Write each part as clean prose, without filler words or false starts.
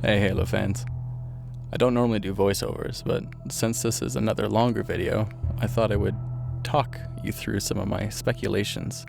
Hey Halo fans. I don't normally do voiceovers, but since this is another longer video, I thought I would talk you through some of my speculations,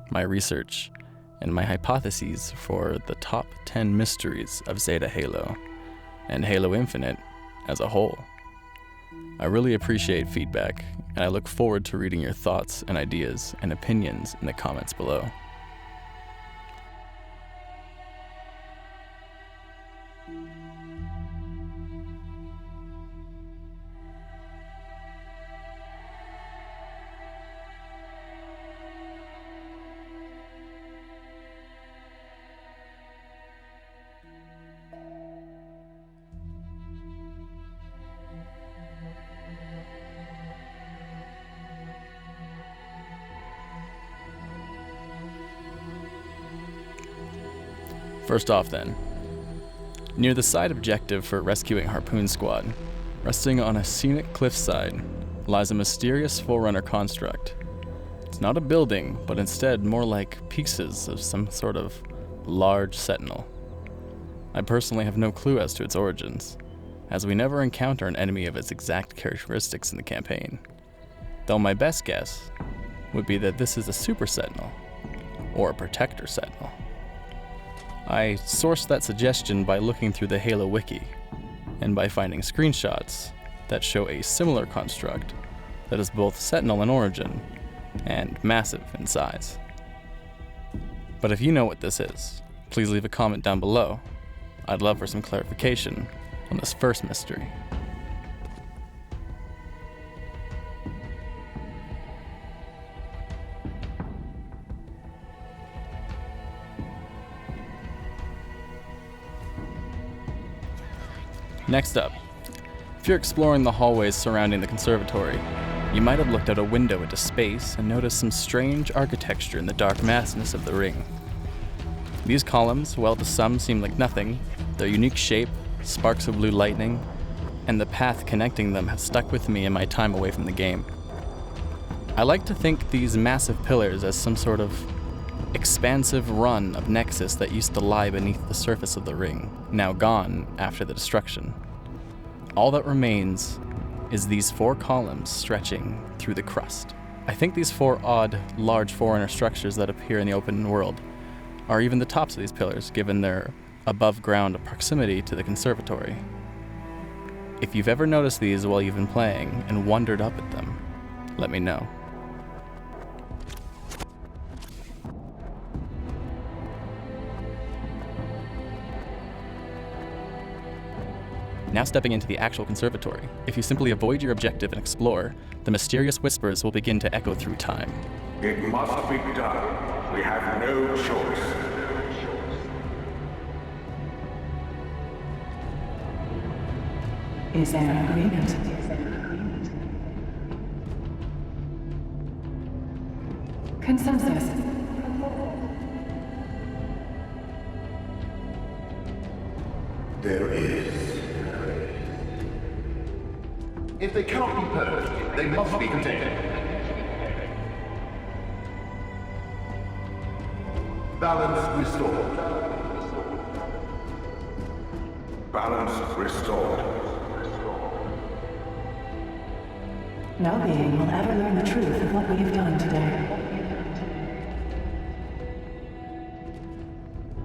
my research, and my hypotheses for the top 10 mysteries of Zeta Halo, and Halo Infinite as a whole. I really appreciate feedback, and I look forward to reading your thoughts and ideas and opinions in the comments below. First off then, near the side objective for rescuing Harpoon Squad, resting on a scenic cliffside, lies a mysterious Forerunner construct. It's not a building, but instead more like pieces of some sort of large sentinel. I personally have no clue as to its origins, as we never encounter an enemy of its exact characteristics in the campaign, though my best guess would be that this is a super sentinel, or a protector sentinel. I sourced that suggestion by looking through the Halo wiki, and by finding screenshots that show a similar construct that is both sentinel in origin and massive in size. But if you know what this is, please leave a comment down below. I'd love for some clarification on this first mystery. Next up, if you're exploring the hallways surrounding the conservatory, you might have looked out a window into space and noticed some strange architecture in the dark massness of the ring. These columns, while to some seem like nothing, their unique shape, sparks of blue lightning, and the path connecting them have stuck with me in my time away from the game. I like to think these massive pillars as some sort of expansive run of nexus that used to lie beneath the surface of the ring, now gone after the destruction. All that remains is these 4 columns stretching through the crust. I think these 4 odd, large Forerunner structures that appear in the open world are even the tops of these pillars, given their above-ground proximity to the conservatory. If you've ever noticed these while you've been playing and wondered up at them, let me know. Now stepping into the actual conservatory, if you simply avoid your objective and explore, the mysterious whispers will begin to echo through time. It must be done. We have no choice. Is there an agreement? Consensus. There is. If they cannot be purged, they must be contained. Balance restored. Balance restored. No being will ever learn the truth of what we have done today.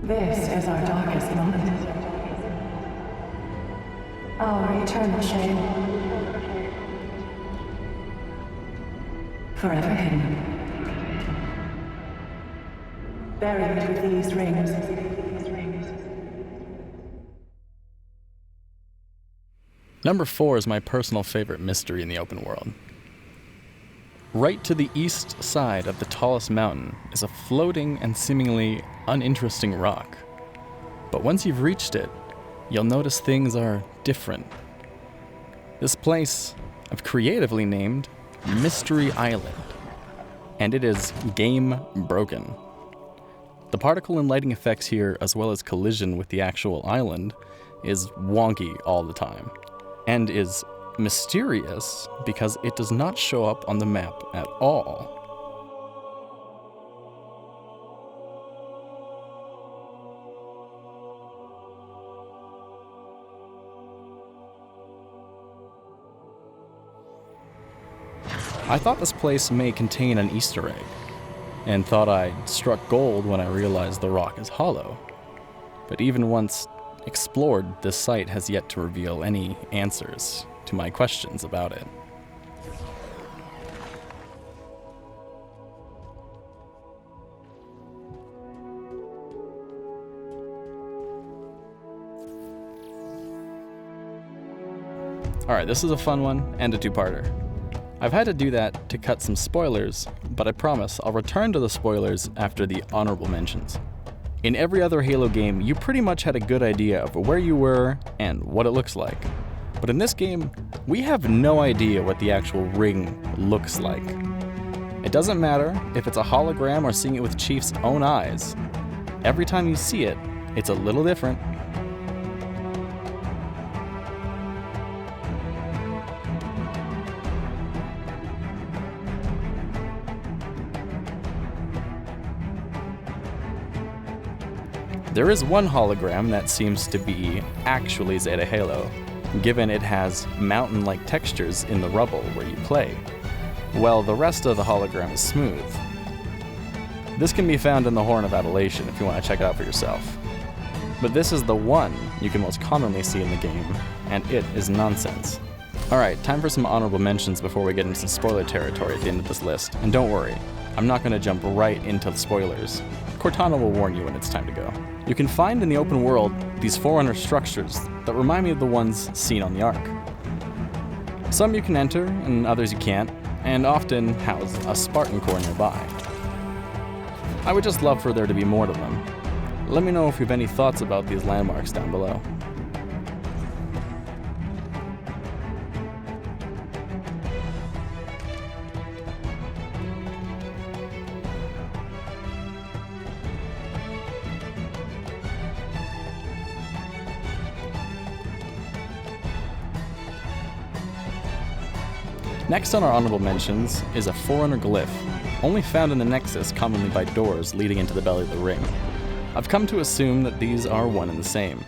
This is our darkest moment. Our eternal shame. Forever hidden. Buried with these rings. Number 4 is my personal favorite mystery in the open world. Right to the east side of the tallest mountain is a floating and seemingly uninteresting rock. But once you've reached it, you'll notice things are different. This place I've creatively named Mystery Island, and it is game broken. The particle and lighting effects here, as well as collision with the actual island, is wonky all the time, and is mysterious because it does not show up on the map at all. I thought this place may contain an Easter egg, and thought I'd struck gold when I realized the rock is hollow. But even once explored, this site has yet to reveal any answers to my questions about it. Alright, this is a fun one and a two-parter. I've had to do that to cut some spoilers, but I promise I'll return to the spoilers after the honorable mentions. In every other Halo game, you pretty much had a good idea of where you were and what it looks like. But in this game, we have no idea what the actual ring looks like. It doesn't matter if it's a hologram or seeing it with Chief's own eyes. Every time you see it, it's a little different. There is one hologram that seems to be actually Zeta Halo, given it has mountain-like textures in the rubble where you play, while the rest of the hologram is smooth. This can be found in the Horn of Adulation if you want to check it out for yourself. But this is the one you can most commonly see in the game, and it is nonsense. Alright, time for some honorable mentions before we get into some spoiler territory at the end of this list. And don't worry, I'm not going to jump right into the spoilers. Cortana will warn you when it's time to go. You can find in the open world these Forerunner structures that remind me of the ones seen on the Ark. Some you can enter, and others you can't, and often house a Spartan core nearby. I would just love for there to be more to them. Let me know if you have any thoughts about these landmarks down below. Next on our honorable mentions is a Forerunner glyph, only found in the Nexus, commonly by doors leading into the belly of the ring. I've come to assume that these are one and the same,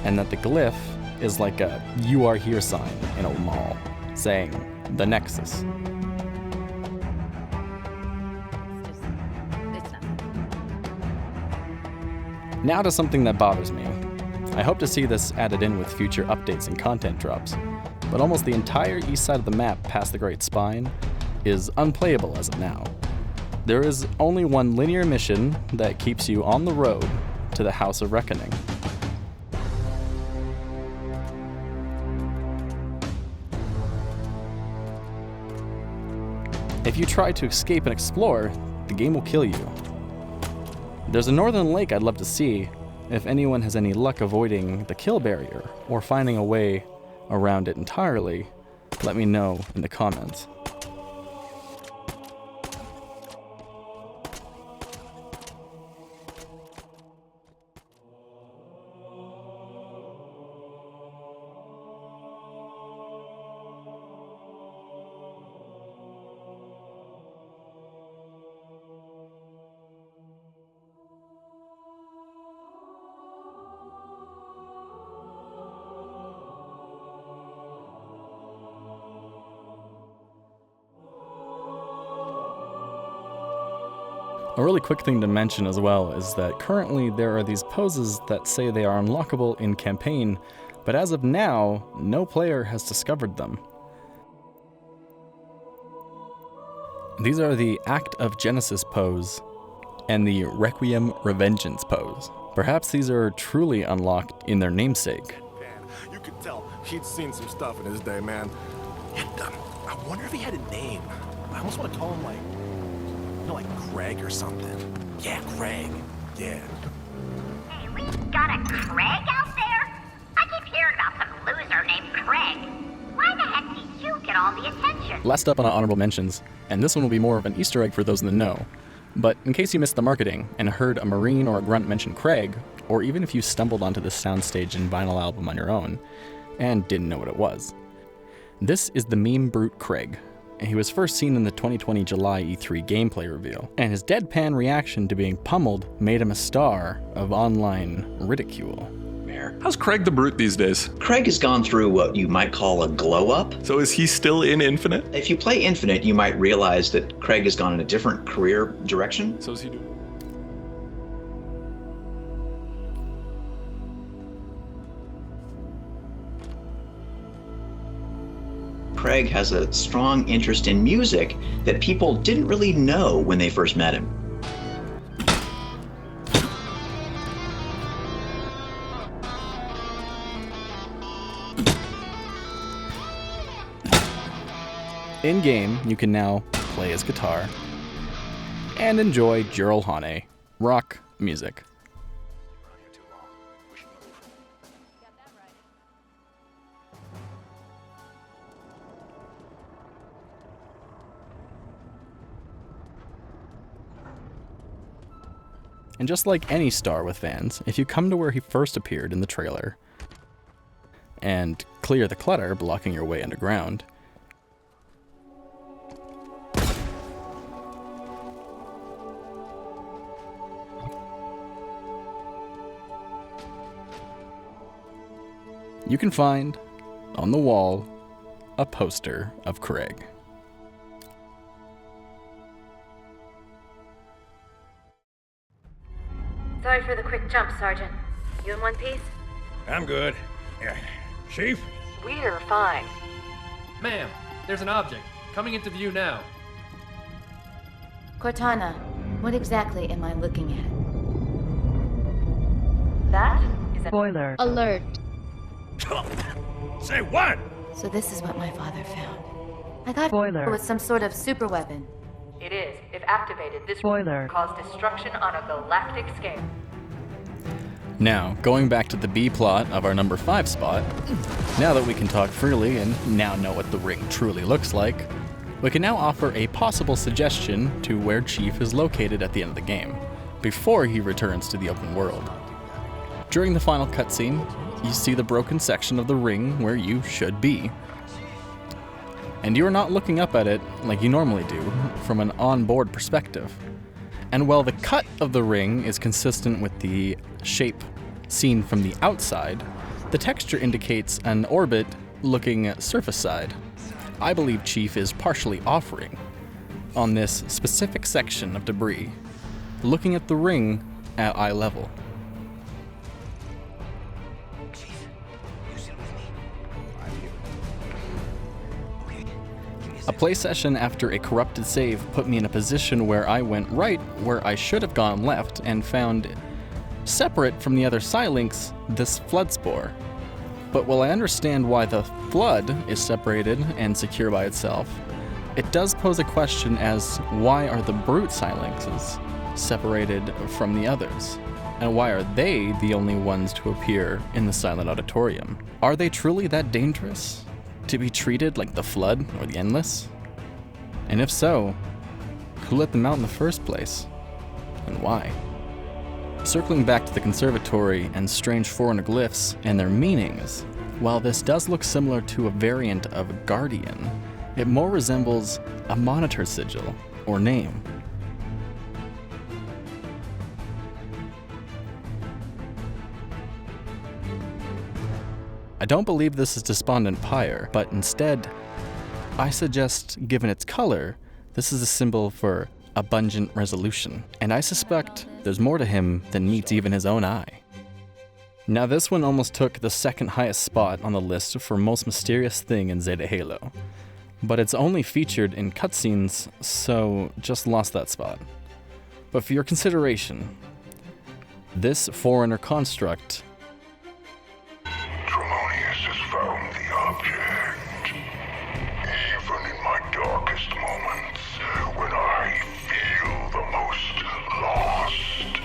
and that the glyph is like a "you are here" sign in a mall, saying, "The Nexus." Now to something that bothers me. I hope to see this added in with future updates and content drops, but almost the entire east side of the map past the Great Spine is unplayable as of now. There is only one linear mission that keeps you on the road to the House of Reckoning. If you try to escape and explore, the game will kill you. There's a northern lake I'd love to see, if anyone has any luck avoiding the kill barrier or finding a way around it entirely, let me know in the comments. A really quick thing to mention as well is that currently there are these poses that say they are unlockable in campaign, but as of now, no player has discovered them. These are the Act of Genesis pose and the Requiem Revengeance pose. Perhaps these are truly unlocked in their namesake. You could tell he'd seen some stuff in his day, man. And I wonder if he had a name. I almost want to call him like Craig or something. Yeah, Craig. Yeah. Hey, we got a Craig out there? I keep hearing about some loser named Craig. Why the heck did you get all the attention? Last up on our honorable mentions, and this one will be more of an Easter egg for those in the know, but in case you missed the marketing and heard a Marine or a Grunt mention Craig, or even if you stumbled onto this soundstage and vinyl album on your own and didn't know what it was, this is the meme brute Craig. He was first seen in the 2020 July E3 gameplay reveal, and his deadpan reaction to being pummeled made him a star of online ridicule. there. How's Craig the Brute these days? Craig has gone through what you might call a glow-up. So is he still in Infinite? If you play Infinite, you might realize that Craig has gone in a different career direction. So is he doing? Craig has a strong interest in music that people didn't really know when they first met him. In-game, you can now play his guitar and enjoy Jurel Hane rock music. And just like any star with fans, if you come to where he first appeared in the trailer and clear the clutter blocking your way underground, you can find on the wall a poster of Craig. Sorry for the quick jump, Sergeant. You in one piece? I'm good. Chief? We're fine. Ma'am, there's an object coming into view now. Cortana, what exactly am I looking at? That is a Spoiler alert. Say what? So this is what my father found. I thought Spoiler it was some sort of super weapon. It is. If activated, this Spoiler will cause destruction on a galactic scale. Now, going back to the B plot of our number 5 spot, now that we can talk freely and now know what the ring truly looks like, we can now offer a possible suggestion to where Chief is located at the end of the game, before he returns to the open world. During the final cutscene, you see the broken section of the ring where you should be. And you are not looking up at it like you normally do, from an on-board perspective. And while the cut of the ring is consistent with the shape seen from the outside, the texture indicates an orbit looking surface side. I believe Chief is partially offering on this specific section of debris, looking at the ring at eye level. A play session after a corrupted save put me in a position where I went right where I should have gone left and found, separate from the other Psylinks, this flood spore. But while I understand why the flood is separated and secure by itself, it does pose a question as why are the brute Psylinks separated from the others? And why are they the only ones to appear in the Silent Auditorium? Are they truly that dangerous to be treated like the Flood or the Endless? And if so, who let them out in the first place? And why? Circling back to the conservatory and strange Forerunner glyphs and their meanings, while this does look similar to a variant of Guardian, it more resembles a monitor sigil or name. I don't believe this is Despondent Pyre, but instead, I suggest, given its color, this is a symbol for abundant resolution, and I suspect there's more to him than meets even his own eye. Now this one almost took the second highest spot on the list for most mysterious thing in Zeta Halo, but it's only featured in cutscenes, so just lost that spot. But for your consideration, this Forerunner construct found the object. Even in my darkest moments, when I feel the most lost,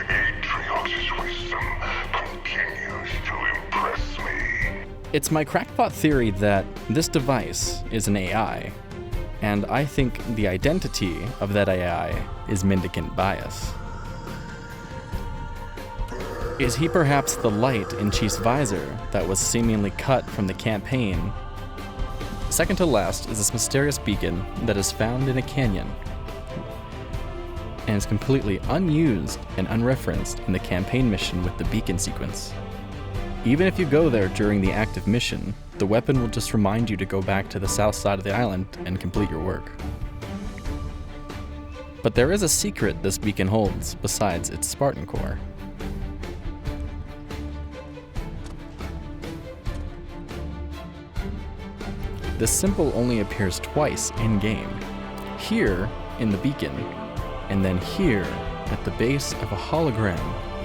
Atriox's wisdom continues to impress me. It's my crackpot theory that this device is an AI, and I think the identity of that AI is mendicant bias. Is he perhaps the light in Chief's visor that was seemingly cut from the campaign? Second to last is this mysterious beacon that is found in a canyon and is completely unused and unreferenced in the campaign mission with the beacon sequence. Even if you go there during the active mission, the weapon will just remind you to go back to the south side of the island and complete your work. But there is a secret this beacon holds besides its Spartan core. This symbol only appears twice in-game. Here, in the beacon, and then here, at the base of a hologram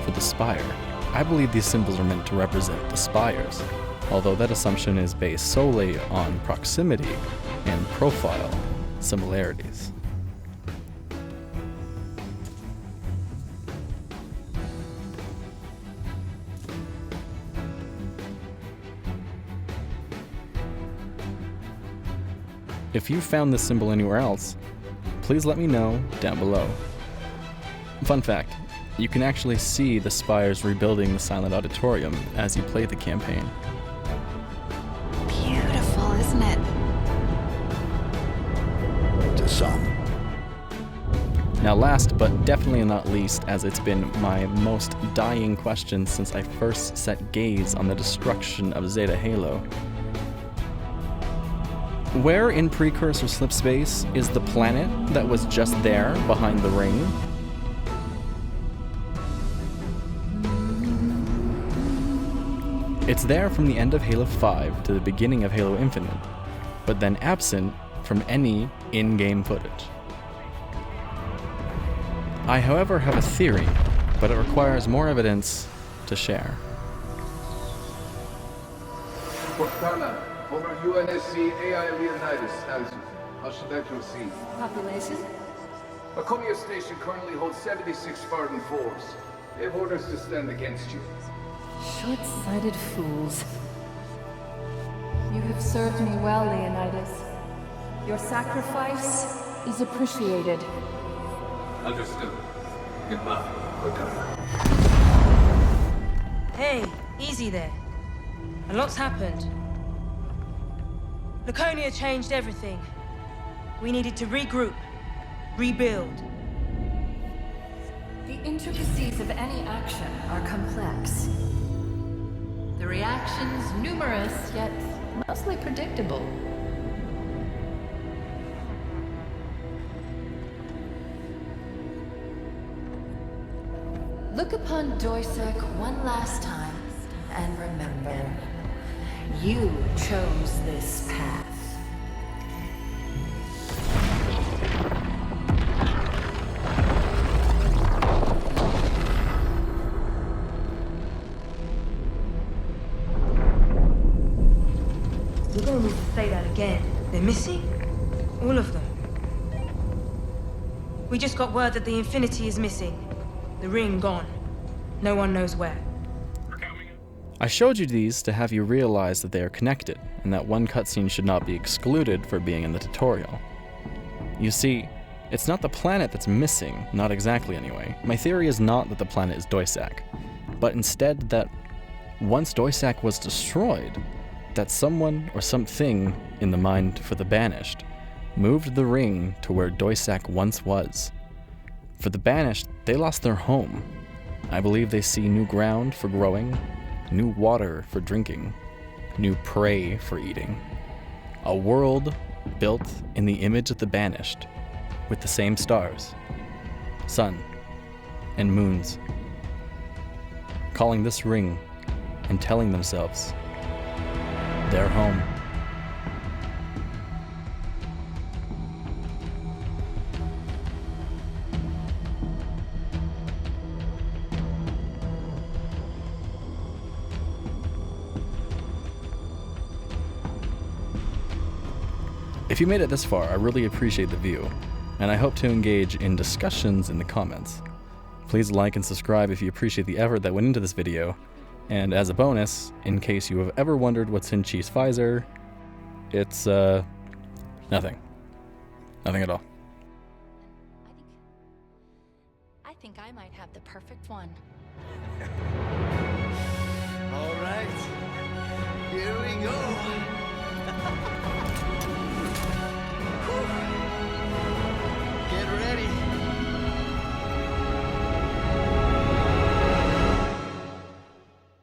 for the spire. I believe these symbols are meant to represent the spires, although that assumption is based solely on proximity and profile similarities. If you found this symbol anywhere else, please let me know down below. Fun fact, you can actually see the spires rebuilding the silent auditorium as you play the campaign. Beautiful, isn't it? To some. Now last, but definitely not least, as it's been my most dying question since I first set gaze on the destruction of Zeta Halo. Where in Precursor Slip Space is the planet that was just there behind the ring? It's there from the end of Halo 5 to the beginning of Halo Infinite, but then absent from any in-game footage. I, however, have a theory, but it requires more evidence to share. Cortana, former UNSC AI Leonidas has you. How should I proceed? Population? Macomia Station currently holds 76 Spartan 4s. They have orders to stand against you. Short-sighted fools. You have served me well, Leonidas. Your sacrifice is appreciated. Understood. Goodbye, Cortana. Hey, easy there. A lot's happened. Laconia changed everything. We needed to regroup, rebuild. The intricacies of any action are complex. The reactions numerous, yet mostly predictable. Look upon Doisek one last time, and remember, you chose this path. We're gonna need to say that again. They're missing? All of them. We just got word that the Infinity is missing. The ring gone. No one knows where. I showed you these to have you realize that they are connected, and that one cutscene should not be excluded for being in the tutorial. You see, it's not the planet that's missing, not exactly anyway. My theory is not that the planet is Doisak, but instead that once Doisak was destroyed, that someone or something in the mind for the Banished moved the ring to where Doisak once was. For the Banished, they lost their home. I believe they see new ground for growing, new water for drinking, new prey for eating. A world built in the image of the Banished, with the same stars, sun, and moons, calling this ring and telling themselves their home. If you made it this far, I really appreciate the view, and I hope to engage in discussions in the comments. Please like and subscribe if you appreciate the effort that went into this video, and as a bonus, in case you have ever wondered what's in Chief's visor, it's, nothing. Nothing at all. I think I might have the perfect one.